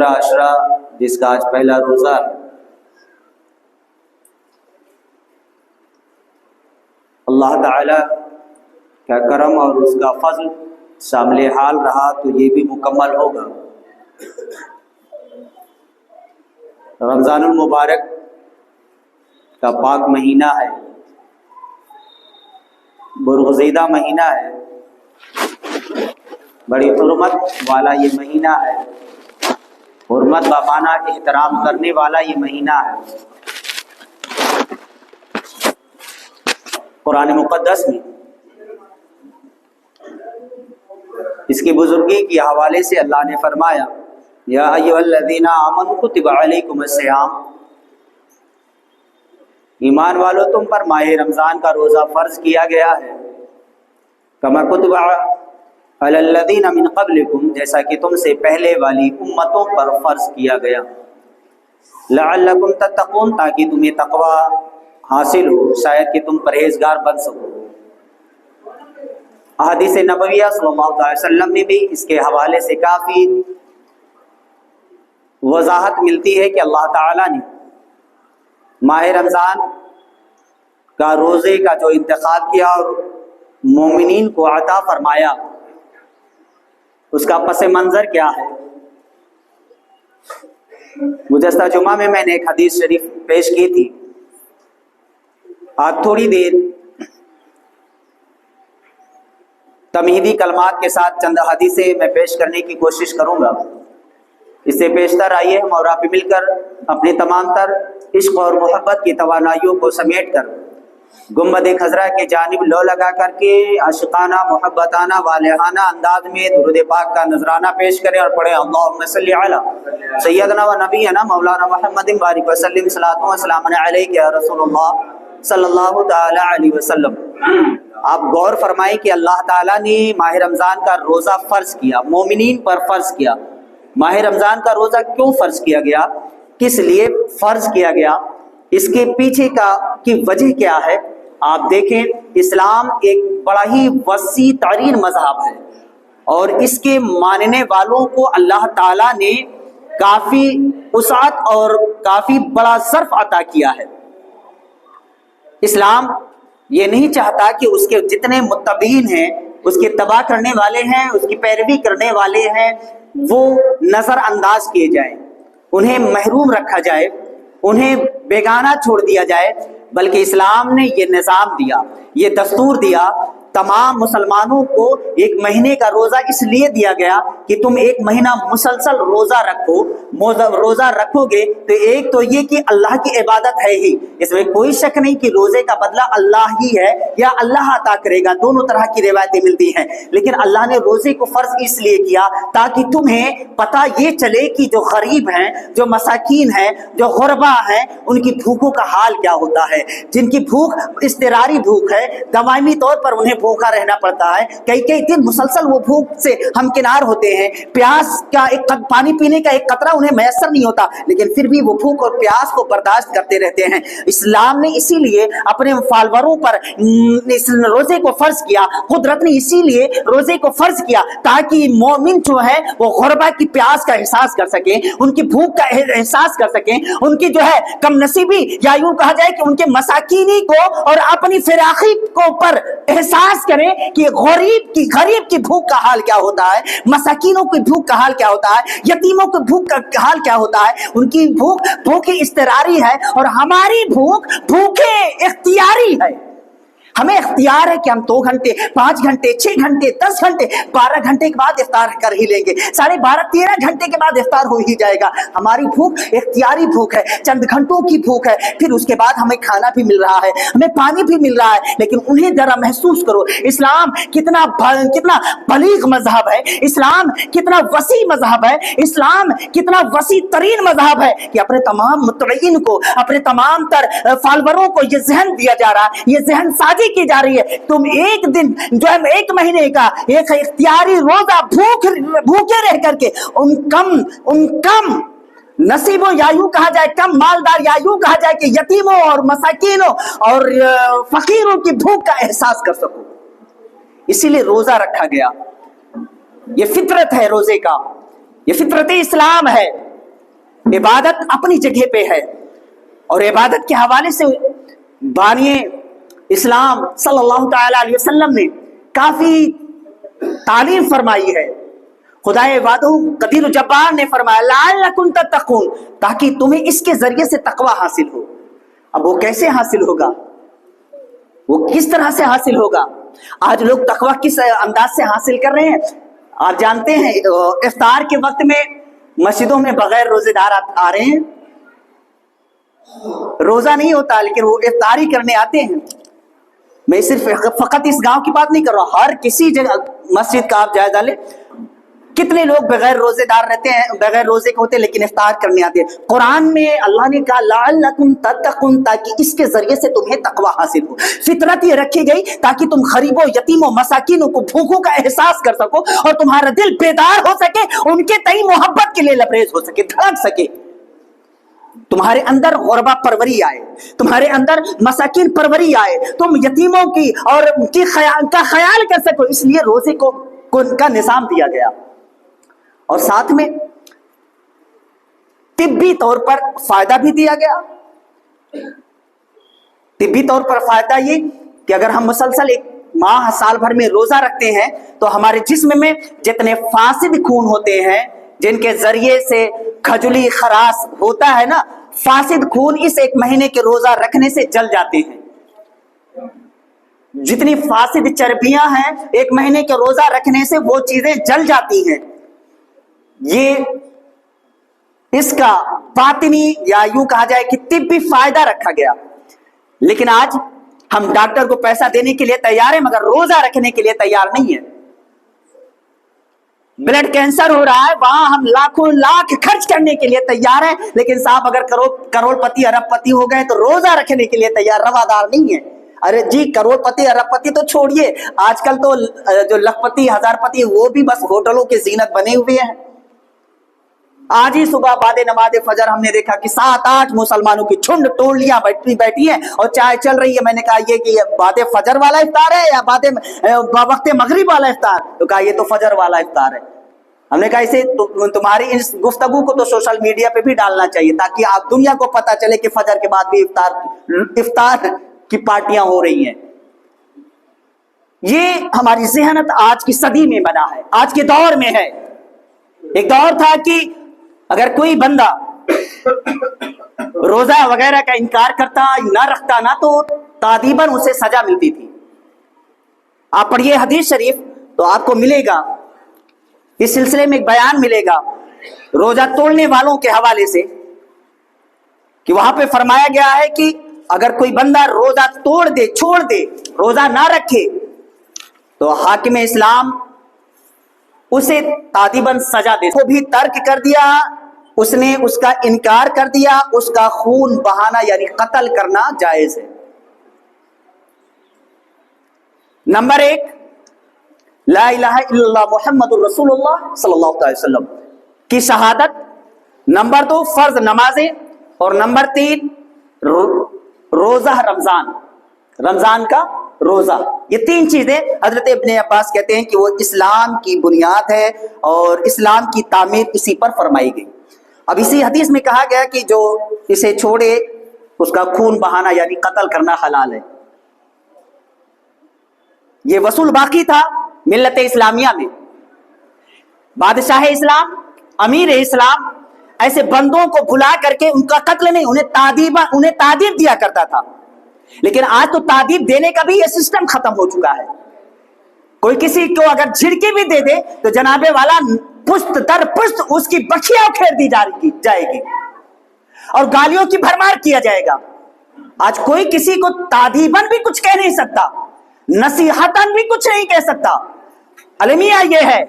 عاشورہ جس کا آج پہلا روزہ ہے، اللہ تعالی کا کرم اور اس کا فضل شامل حال رہا تو یہ بھی مکمل ہوگا۔ رمضان المبارک کا پاک مہینہ ہے، برگزیدہ مہینہ ہے، بڑی حرمت والا یہ مہینہ ہے، حرمت بامانہ احترام کرنے والا یہ مہینہ ہے۔ قرآن مقدس میں اس کی بزرگی کے حوالے سے اللہ نے فرمایا، یا ایھا الذین آمنوا کتب علیکم الصیام، ایمان والو تم پر ماہ رمضان کا روزہ فرض کیا گیا ہے، کما کتب علی الذین من قبلکم، جیسا کہ تم سے پہلے والی امتوں پر فرض کیا گیا، لعلکم تتقون، تاکہ تمہیں تقوی حاصل ہو، شاید کہ تم پرہیزگار بن سکو۔ احادیث نبویہ صلی اللہ علیہ وسلم میں بھی اس کے حوالے سے کافی وضاحت ملتی ہے کہ اللہ تعالیٰ نے ماہ رمضان کا روزے کا جو انتخاب کیا اور مومنین کو عطا فرمایا، اس کا پس منظر کیا ہے۔ گزشتہ جمعہ میں نے ایک حدیث شریف پیش کی تھی، آج تھوڑی دیر تمہیدی کلمات کے ساتھ چند حدیثیں میں پیش کرنے کی کوشش کروں گا۔ اس سے پیشتر آئیے ہم اور آپ مل کر اپنی تمام تر عشق اور محبت کی توانائیوں کو سمیٹ کر گنبد خضرا کے جانب لو لگا کر کے عاشقانہ محبتانہ والہانہ انداز میں درود پاک کا نذرانہ پیش کریں اور پڑھیں، اللہم صلی علی سیدنا و نبینا مولانا محمد بارک وسلم، صلاۃ و سلام علیک یا رسول اللہ صلی اللہ تعالی علیہ وسلم۔ آپ غور فرمائیں کہ اللہ تعالیٰ نے ماہ رمضان کا روزہ فرض کیا، مومنین پر فرض کیا۔ ماہ رمضان کا روزہ کیوں فرض کیا گیا، کس لیے فرض کیا گیا، اس کے پیچھے کی وجہ کیا ہے؟ آپ دیکھیں، اسلام ایک بڑا ہی وسیع ترین مذہب ہے اور اس کے ماننے والوں کو اللہ تعالیٰ نے کافی وسعت اور کافی بڑا ظرف عطا کیا ہے۔ اسلام یہ نہیں چاہتا کہ اس کے جتنے متبعین ہیں، اس کے تباہ کرنے والے ہیں، اس کی پیروی کرنے والے ہیں، وہ نظر انداز کیے جائیں، انہیں محروم رکھا جائے، انہیں بیگانہ چھوڑ دیا جائے، بلکہ اسلام نے یہ نظام دیا، یہ دستور دیا، تمام مسلمانوں کو ایک مہینے کا روزہ اس لیے دیا گیا کہ تم ایک مہینہ مسلسل روزہ رکھو۔ روزہ رکھو گے تو ایک تو یہ کہ اللہ کی عبادت ہے ہی، اس میں کوئی شک نہیں کہ روزے کا بدلہ اللہ ہی ہے یا اللہ عطا کرے گا، دونوں طرح کی روایتیں ملتی ہیں، لیکن اللہ نے روزے کو فرض اس لیے کیا تاکہ تمہیں پتہ یہ چلے کہ جو غریب ہیں، جو مساکین ہیں، جو غربا ہیں، ان کی بھوکوں کا حال کیا ہوتا ہے، جن کی بھوک اضطراری بھوک ہے، دائمی طور پر انہیں بھوکا رہنا پڑتا ہے، کئی دن مسلسل وہ بھوک سے ہمکنار ہوتے ہیں، پیاس کا ایک پانی پینے کا ایک قطرہ انہیں میسر نہیں ہوتا، لیکن پھر بھی وہ بھوک اور پیاس کو برداشت کرتے رہتے ہیں۔ اسلام نے اسی لیے اپنے فالوروں پر اس روزے کو فرض کیا، قدرت نے اسی لیے روزے کو فرض کیا تاکہ مومن جو ہے وہ غربا کی پیاس کا احساس کر سکیں، ان کی بھوک کا احساس کر سکیں، ان کی جو ہے کم نصیبی یا یوں کہا جائے کہ ان کے مساکینی کو اور اپنی فراخی کو پر احساس کریں کہ غریب کی بھوک کا حال کیا ہوتا ہے، مساکینوں کی بھوک کا حال کیا ہوتا ہے، یتیموں کی بھوک کا حال کیا ہوتا ہے۔ ان کی بھوک اضطراری ہے اور ہماری بھوک اختیاری ہے۔ ہمیں اختیار ہے کہ ہم 2 گھنٹے 5 گھنٹے 6 گھنٹے 10 گھنٹے 12 گھنٹے کے بعد افطار کر ہی لیں گے، 12.5 13 گھنٹے کے بعد افطار ہو ہی جائے گا۔ ہماری بھوک اختیاری بھوک ہے، چند گھنٹوں کی بھوک ہے، پھر اس کے بعد ہمیں کھانا بھی مل رہا ہے، ہمیں پانی بھی مل رہا ہے، لیکن انہیں ذرا محسوس کرو اسلام کتنا بلیغ مذہب ہے، اسلام کتنا وسیع مذہب ہے، اسلام کتنا وسیع ترین مذہب ہے کہ اپنے تمام متبعین کو، اپنے تمام تر فالوروں کو یہ ذہن دیا جا رہا ہے، یہ ذہن سازی کی جا رہی ہے، تم ایک دن جو ہے 1 مہینے کا ایک اختیاری روزہ بھوکے رہ کر کے ان کم نصیبوں یا یوں کہا جائے کم مالدار یا یوں کہا جائے کہ یتیموں اور مساکینوں اور فقیروں کی بھوک کا احساس کر سکو، اسی لیے روزہ رکھا گیا۔ یہ فطرت ہے روزے کا، یہ فطرت اسلام ہے۔ इबादत अपनी जगह पे है, और इबादत के हवाले से बानिए इस्लाम सल्लल्लाहु तआला अलैहि वसल्लम ने काफी तालीम फरमाई है। खुदाए वादू कदीर जब्बार ने फरमाया लअल्लकुम तत्तकून, ताकि तुम्हें इसके जरिए से तकवा हासिल हो। अब वो कैसे हासिल होगा, वो किस तरह से हासिल होगा? आज लोग तकवा किस अंदाज से हासिल कर रहे हैं? आप जानते हैं इफ्तार के वक्त में मस्जिदों में बगैर रोजेदार आ रहे हैं। रोजा नहीं होता लेकिन वो इफ्तारी करने आते हैं। मैं सिर्फ फकत इस गांव की बात नहीं कर रहा, हर किसी जगह मस्जिद का आप जायजा ले, कितने लोग बगैर रोजेदार रहते हैं, बगैर रोजे के होते हैं लेकिन इफ्तार करने आते हैं। कुरान में अल्लाह ने कहा लअल्लकुम तत्तकून, ताकि इसके जरिए से तुम्हें तकवा हासिल हो। फितरत ये रखी गई ताकि तुम गरीबों, यतीमों, मसाकिनों को भूखों का एहसास कर सको और तुम्हारा दिल बेदार हो सके, उनके तई मोहब्बत के लिए लबरेज हो सके, धड़क सके, तुम्हारे अंदर गुरबा परवरी आए, तुम्हारे अंदर मसाकिन परवरी आए, तुम यतीमों की और उनकी का ख्याल कर सको। इसलिए रोजे को का निजाम दिया गया। और साथ में तिब्बी तौर पर फायदा भी दिया गया। तिब्बी तौर पर फायदा ये कि अगर हम मुसलसल एक माह साल भर में रोजा रखते हैं तो हमारे जिस्म में जितने फासिद खून होते हैं, जिनके जरिए से खजुली खरास होता है ना, फासिद खून इस एक महीने के रोजा रखने से जल जाते हैं। जितनी फासिद चर्बियां हैं एक महीने के रोजा रखने से वो चीजें जल जाती हैं। ये इसका बातिनी या यूं कहा जाए कि तिब्बी फायदा रखा गया। लेकिन आज हम डॉक्टर को पैसा देने के लिए तैयार हैं मगर रोजा रखने के लिए तैयार नहीं है। ब्लड कैंसर हो रहा है, वहां हम लाखों लाख खर्च करने के लिए तैयार हैं, लेकिन साहब अगर करोड़पति अरबपति हो गए तो रोजा रखने के लिए तैयार रवादार नहीं है। अरे जी, करोड़पति अरबपति तो छोड़िए, आजकल तो जो लखपति हजारपति वो भी बस होटलों के जीनत बने हुए हैं। आज ही सुबह बाद नमाज फजर हमने देखा कि 7-8 मुसलमानों की झुंड टोलियां बैठी है और चाय चल रही है। मैंने कहा ये कि बाद फजर वाला इफ्तार है या वक्त मगरिब वाला इफ्तार? तो कहा ये तो फजर वाला इफ्तार है। हमने कहा इसे तुम्हारी इस गुफ्तगू को तो सोशल मीडिया पे भी डालना चाहिए ताकि आप दुनिया को पता चले कि फजर के बाद भी इफ्तार की पार्टियां हो रही हैं। ये हमारी ज़हनत आज की सदी में बना है, आज के दौर में है। एक दौर था कि अगर कोई बंदा रोजा वगैरह का इनकार करता ना रखता ना तो तादीबन उसे सजा मिलती थी। आप पढ़िए हदीस शरीफ तो आपको मिलेगा, इस सिलसिले में एक बयान मिलेगा रोजा तोड़ने वालों के हवाले से कि वहां पे फरमाया गया है कि अगर कोई बंदा रोजा तोड़ दे, छोड़ दे, रोजा ना रखे तो हाकिम इस्लाम उसे तादीबन सजा दे। वो भी तर्क कर दिया, उसने उसका इनकार कर दिया, उसका खून बहाना यानी कत्ल करना जायज है। नंबर 1 ला इलाहा इल्लल्लाह मुहम्मदुर रसूलुल्लाह सल्लल्लाहु अलैहि वसल्लम की शहादत। नंबर 2 फर्ज नमाजें, और नंबर 3 रोजा रमजान का रोजा। ये 3 चीजें हजरत इब्ने अब्बास कहते हैं कि वो इस्लाम की बुनियाद है और इस्लाम की तामीर इसी पर फरमाई गई। अब इसी हदीस में कहा गया कि जो इसे छोड़े उसका खून बहाना यानी कत्ल करना हलाल है। ये वसूल बाकी था मिल्लत इस्लामिया में। बादशाह इस्लाम, अमीर इस्लाम ऐसे बंदों को बुला करके उनका कत्ल नहीं, उन्हें तादीब दिया करता था। लेकिन आज तो तादीब देने का भी ये सिस्टम खत्म हो चुका है। कोई किसी को अगर झिड़की भी दे दे तो जनाबे वाला पुश्त दर पुश्त उसकी बखियां उखेड़ दी जाएगी और गालियों की भरमार किया जाएगा। आज कोई किसी को तादीबन भी कुछ कह नहीं सकता, नसीहतन भी कुछ नहीं कह सकता। अलमिया ये है,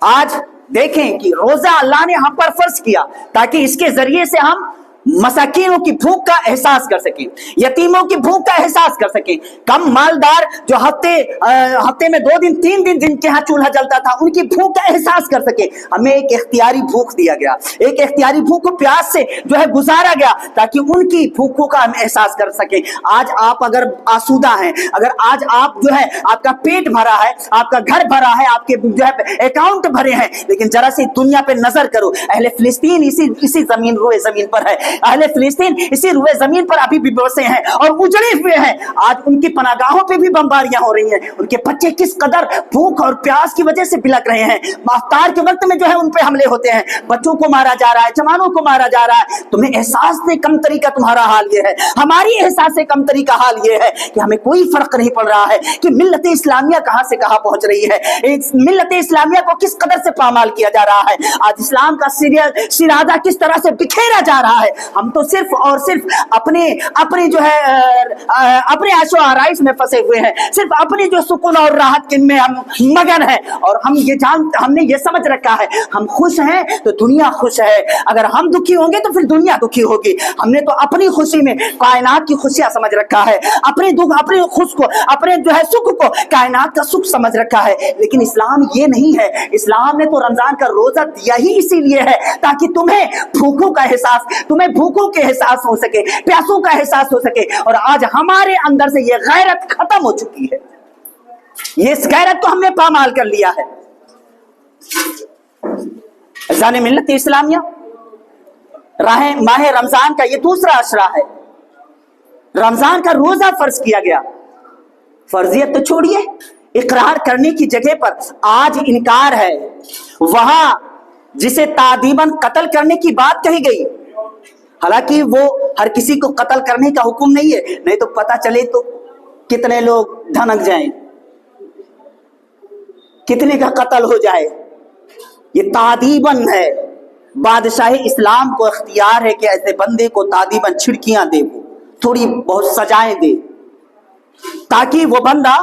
आज देखें कि रोजा अल्लाह ने हम पर फर्ज किया ताकि इसके जरिए से हम मसाकीनों की भूख का एहसास कर सके, यतीमों की भूख का एहसास कर सके, कम मालदार जो हफ्ते में 2 दिन 3 दिन जिनके यहाँ चूल्हा जलता था उनकी भूख का एहसास कर सके। हमें एक इख्तियारी भूख दिया गया, एक इख्तियारी भूख को प्यास से जो है गुजारा गया ताकि उनकी भूखों का हम एहसास कर सके। आज आप अगर आसूदा हैं, अगर आज आप जो है आपका पेट भरा है, आपका घर भरा है, आपके जो है अकाउंट भरे हैं, लेकिन जरा सी दुनिया पे नजर करो, अहले फिलिस्तीन इसी जमीन रुए जमीन पर है, अहले फिलिस्तीन इसी रुए जमीन पर अभी भी बसे हैं और उजड़े हुए हैं। आज उनकी पनागाहों पे भी बमबारियां हो रही हैं। उनके बच्चे किस कदर भूख और प्यास की वजह से बिलक रहे हैं। इफ्तार के वक्त में जो है उन पे हमले होते हैं, बच्चों को मारा जा रहा है, जवानों को मारा जा रहा है। तुम्हें एहसास से कम तरीका तुम्हारा हाल ये है, हमारी एहसास से कम तरीका हाल ये है कि हमें कोई फर्क नहीं पड़ रहा है कि मिल्लत इस्लामिया कहां से कहां पहुंच रही है, मिल्लत इस्लामिया को किस कदर से पामाल किया जा रहा है, आज इस्लाम का सिरादा किस तरह से बिखेरा जा रहा है। हम तो सिर्फ और सिर्फ अपने जो है अपने आशो आराइश में फंसे हुए हैं, सिर्फ अपनी जो सुकून और राहत में हम मगन हैं। और हमने ये समझ रखा है हम खुश हैं तो दुनिया खुश है, अगर हम दुखी होंगे तो फिर दुनिया दुखी होगी। हमने तो अपनी खुशी में कायनात की खुशियां समझ रखा है, अपने दुख अपने खुश को अपने जो है सुख को कायनात का सुख समझ रखा है। लेकिन इस्लाम ये नहीं है। इस्लाम ने तो रमजान का रोजा दिया ही इसीलिए है ताकि तुम्हें भूखों का एहसास, तुम्हें भूखों के एहसास हो सके, प्यासों का एहसास हो सके। और आज हमारे अंदर से ये गैरत खत्म हो चुकी है, ये इस गैरत को हमने पामाल कर लिया है। जाने मिल्लत इस्लामिया माह रमजान का ये दूसरा अशरा है। रमजान का रोजा फर्ज किया गया, फर्जियत तो छोड़िए, इकरार करने की जगह पर आज इनकार है। वहां जिसे तादीबन कत्ल करने की बात कही गई, हालांकि वो हर किसी को कत्ल करने का हुक्म नहीं है, नहीं तो पता चले तो कितने लोग धनक जाएं, कितने का कत्ल हो जाए। ये तादीबन है। बादशाह इस्लाम को इख्तियार है कि ऐसे बंदे को तादीबन छिड़कियां दे, वो थोड़ी बहुत सजाएं दे, ताकि वो बंदा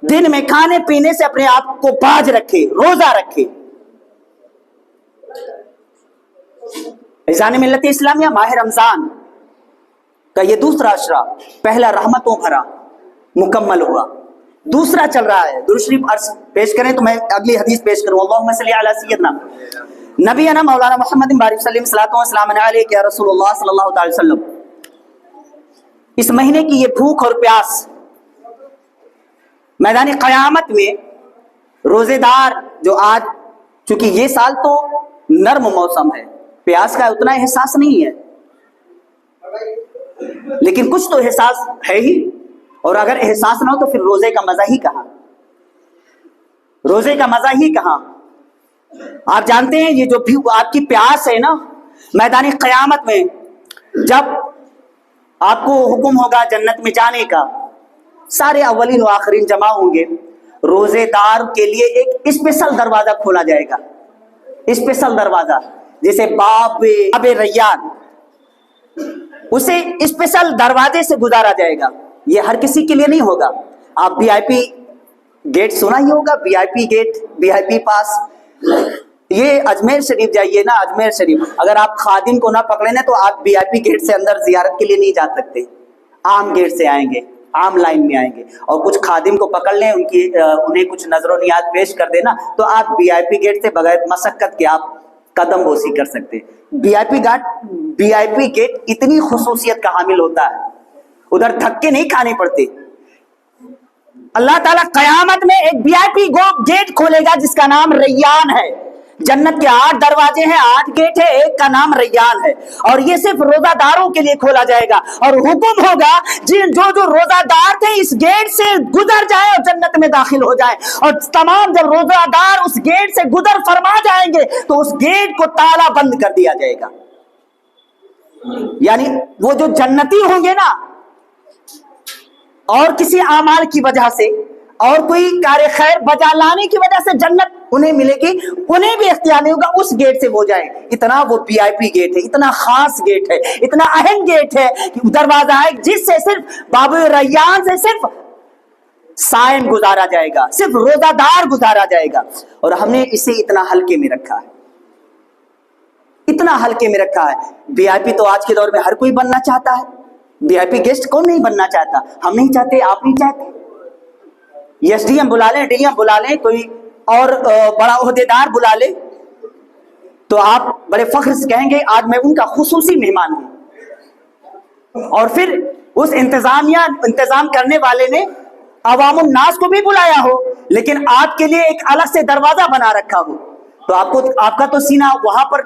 दिन में खाने पीने से अपने आप को बाज रखे, रोजा रखे। जाने मिल्लत इस्लामिया माह रमजान का ये दूसरा अशरा, पहला रहमतों भरा मुकम्मल हुआ, दूसरा चल रहा है। दुरूद शरीफ अर्ज पेश करें तो मैं अगली हदीस पेश करूं। अल्लाहुम्मा सल्ली अला सय्यदना नबीना मौलाना मुहम्मद बारिक सल्लम सलातो व सलाम अलैहि या रसूलुल्लाह सल्लल्लाहु अलैहि वसल्लम। इस महीने की ये भूख और प्यास मैदान क़यामत में रोजेदार जो आज, चूंकि ये साल तो नर्म मौसम है, प्यास का उतना एहसास नहीं है, लेकिन कुछ तो एहसास है ही। और अगर एहसास ना हो तो फिर रोजे का मजा ही कहां, रोजे का मजा ही कहां। आप जानते हैं ये जो भी आपकी प्यास है ना, मैदान क़यामत में जब आपको हुक्म होगा जन्नत में जाने का, सारे अव्वलीन व आखिरीन जमा होंगे, रोजेदार के लिए एक स्पेशल दरवाजा खोला जाएगा, स्पेशल दरवाजा, जैसे बाबे रैयान, उसे स्पेशल दरवाजे से गुजारा जाएगा। ये हर किसी के लिए नहीं होगा। आप वीआईपी गेट सुना ही होगा, वीआईपी गेट, वीआईपी पास। ये अजमेर शरीफ जाइए ना, अजमेर शरीफ, अगर आप खादिम को ना पकड़े ना तो आप वीआईपी गेट से अंदर जियारत के लिए नहीं जा सकते, आम गेट से आएंगे, आम लाइन में आएंगे। और कुछ खादिम को पकड़ लें, उन्हें कुछ नजरो नियाज पेश कर देना तो आप वीआईपी गेट से बगैर मशक्कत के आप कदम बोसी कर सकते। वीआईपी गेट इतनी खुसूसियत का हामिल होता है, उधर धक्के नहीं खाने पड़ते। अल्लाह ताला कयामत में एक वीआईपी गेट खोलेगा जिसका नाम रैयान है। जन्नत के 8 दरवाजे हैं, 8 गेट है, एक का नाम रैयान है। और ये सिर्फ रोजादारों के लिए खोला जाएगा और हुक्म होगा जो रोजादार थे इस गेट से गुजर जाए और जन्नत में दाखिल हो जाए। और तमाम जब रोजादार उस गेट से गुजर फरमा जाएंगे तो उस गेट को ताला बंद कर दिया जाएगा। यानी वो जो जन्नती होंगे ना, और किसी आमाल की वजह से और कोई कार्य खैर बजा लाने की वजह से जन्नत उन्हें मिलेगी, उन्हें भी इख्तियार नहीं होगा उस गेट से वो जाए। इतना वो वीआईपी गेट है, इतना खास गेट है, इतना अहम गेट है कि दरवाजा है जिससे सिर्फ बाबे रैयान से सिर्फ साइम गुजारा जाएगा, सिर्फ रोजादार गुजारा जाएगा। और हमने इसे इतना हल्के में रखा है, इतना हल्के में रखा है। वीआईपी तो आज के दौर में हर कोई बनना चाहता है। वीआईपी गेस्ट कौन नहीं बनना चाहता? हम नहीं चाहते, आप नहीं चाहते। एसडीएम बुला लें, डीएम बुला लें, कोई और बड़ा ओहदेदार बुला ले, तो आप बड़े फख्र से कहेंगे आज मैं उनका खुसूसी मेहमान हूं। और फिर उस इंतजाम करने वाले ने अवामुन नास को भी बुलाया हो, लेकिन आपके लिए एक अलग से दरवाजा बना रखा हो, तो आपका तो सीना वहां पर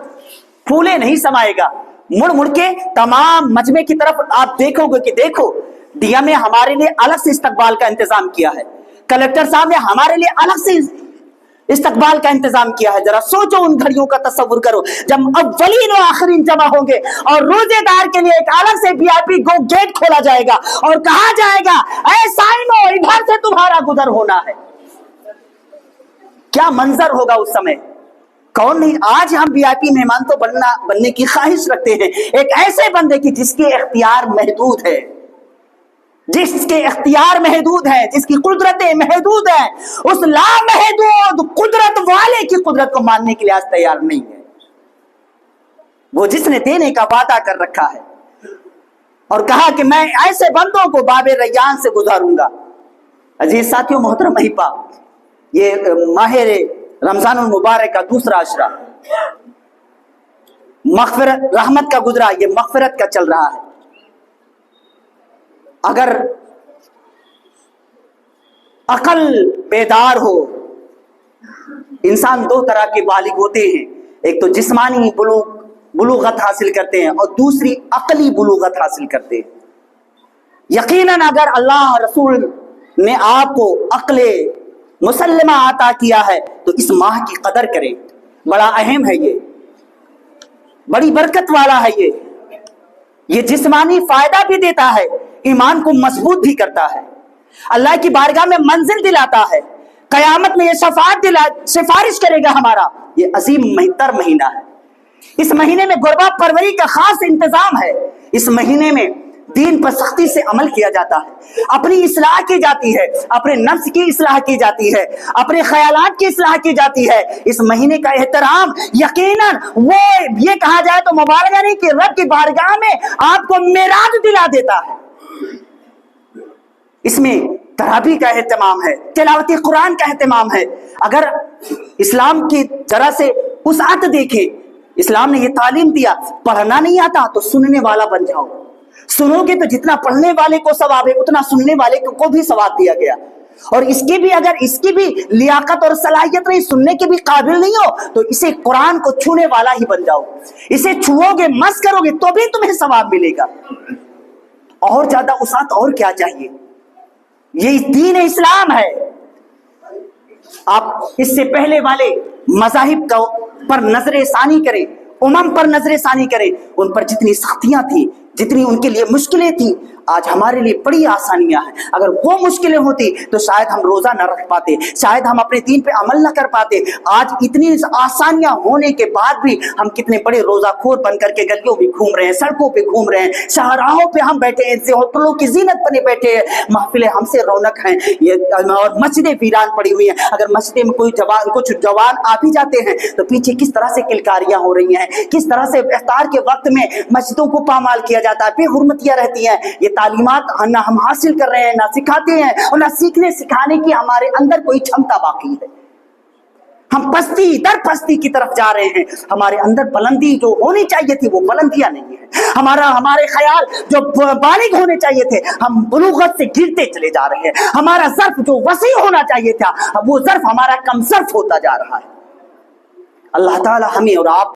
फूले नहीं समाएगा। मुड़ मुड़ के तमाम मजमे की तरफ आप देखोगे कि देखो डीएम ने हमारे लिए अलग से इस्तकबाल का इंतजाम किया है, कलेक्टर साहब ने हमारे लिए अलग से इस्तकबाल का इंतजाम किया है। जरा सोचो, उन घड़ियों का तस्वुर करो जब अव्वलीन और आखिरीन जमा होंगे और रोजेदार के लिए एक अलग से वीआईपी गेट खोला जाएगा और कहा जाएगा ऐ साइनो इधर से तुम्हारा गुजर होना है। क्या मंजर होगा उस समय। कौन नहीं, आज हम वीआईपी मेहमान तो बनने की ख्वाहिश रखते हैं, एक ऐसे बंदे की जिसके इख्तियार महदूद है, जिसके इख्तियार महदूद है, जिसकी कुदरतें महदूद है, उस लामहदूद कुदरत वाले की कुदरत को मानने के लिए आज तैयार नहीं है। वो जिसने देने का वादा कर रखा है और कहा कि मैं ऐसे बंदों को बाबे रैयान से गुजारूंगा। अजीज साथियों, मोहतरम अहिबा, ये माहिर रमजानुल मुबारक का दूसरा अशरा मग़फ़िरत रहमत का गुजरा, ये मग़फ़िरत का चल रहा है। अगर अकल बेदार हो, इंसान दो तरह के बालिग होते हैं, एक तो जिस्मानी बुलूगत हासिल करते हैं और दूसरी अकली बुलूगत हासिल करते हैं। यकीनन अगर अल्लाह रसूल ने आपको अक्ले मुसल्लमा अता किया है तो इस माह की कदर करें। बड़ा अहम है, ये बड़ी बरकत वाला है, ये जिस्मानी फायदा भी देता है, ईमान को मजबूत भी करता है, अल्लाह की बारगाह में मंजिल दिलाता है, कयामत में ये सिफारिश करेगा हमारा। ये अजीम तर महीना है। इस महीने में गुरबा परवरी का खास इंतजाम है। इस महीने में दीन पर सख्ती से अमल किया जाता है, अपनी इस्लाह की जाती है, अपने नफ्स की इस्लाह की जाती है, अपने ख्यालात की इस्लाह की जाती है। इस महीने का एहतराम यकीनन वो ये कहा जाए तो मुबारक नहीं कि रब की बारगाह में आपको मेराज दिला देता है। इसमें तराबी का एहतमाम है, तिलावती कुरान का एहतमाम है। अगर इस्लाम की जरा से वुसअत देखें, इस्लाम ने ये तालीम दिया, पढ़ना नहीं आता तो सुनने वाला बन जाओ। सुनोगे तो जितना पढ़ने वाले को सवाब है उतना सुनने वाले को भी सवाब दिया गया। और इसकी भी अगर इसकी भी लियाकत और सलाहियत नहीं, सुनने के भी काबिल नहीं हो, तो इसे कुरान को छूने वाला ही बन जाओ। इसे छुओगे, मस करोगे तो भी तुम्हें सवाब मिलेगा। और ज्यादा उसात और क्या चाहिए। ये दीन इस्लाम है। आप इससे पहले वाले मज़ाहिब पर नजर सानी करें, उमम पर नजर सानी करें, उन पर जितनी सख्तियां थी, जितनी उनके लिए मुश्किलें थी, आज हमारे लिए बड़ी आसानियां हैं। अगर वो मुश्किलें होती तो शायद हम रोजा न रख पाते, शायद हम अपने दीन पे अमल न कर पाते। आज इतनी आसानियां होने के बाद भी हम कितने बड़े रोजाखोर बन करके गलियों में घूम रहे हैं, सड़कों पे घूम रहे हैं, शाहराहों पे हम बैठे हैं, होटलों की जीनत बने बैठे हैं, महफिलें हमसे रौनक हैं, ये और मस्जिदें वीरान पड़ी हुई हैं। अगर मस्जिद में कुछ जवान आ भी जाते हैं तो पीछे किस तरह से किलकारियां हो रही हैं, किस तरह से इफ्तार के वक्त में मस्जिदों को पामाल किया जाता है, बेहुरमतियां रहती हैं। ये तालीमात ना हम हासिल कर रहे हैं, ना सिखाते हैं और ना सीखने सिखाने की हमारे अंदर कोई क्षमता बाकी है। हम पस्ती दर पस्ती की तरफ जा रहे हैं। हमारे अंदर बुलंदी जो होनी चाहिए थी वो बुलंदियां नहीं है। हमारे ख्याल जो बालिग होने चाहिए थे, हम बुलूगत से गिरते चले जा रहे हैं। हमारा ज़र्फ जो वसी होना चाहिए था, वो ज़र्फ हमारा कम ज़र्फ होता जा रहा है। अल्लाह ताला हमें और आप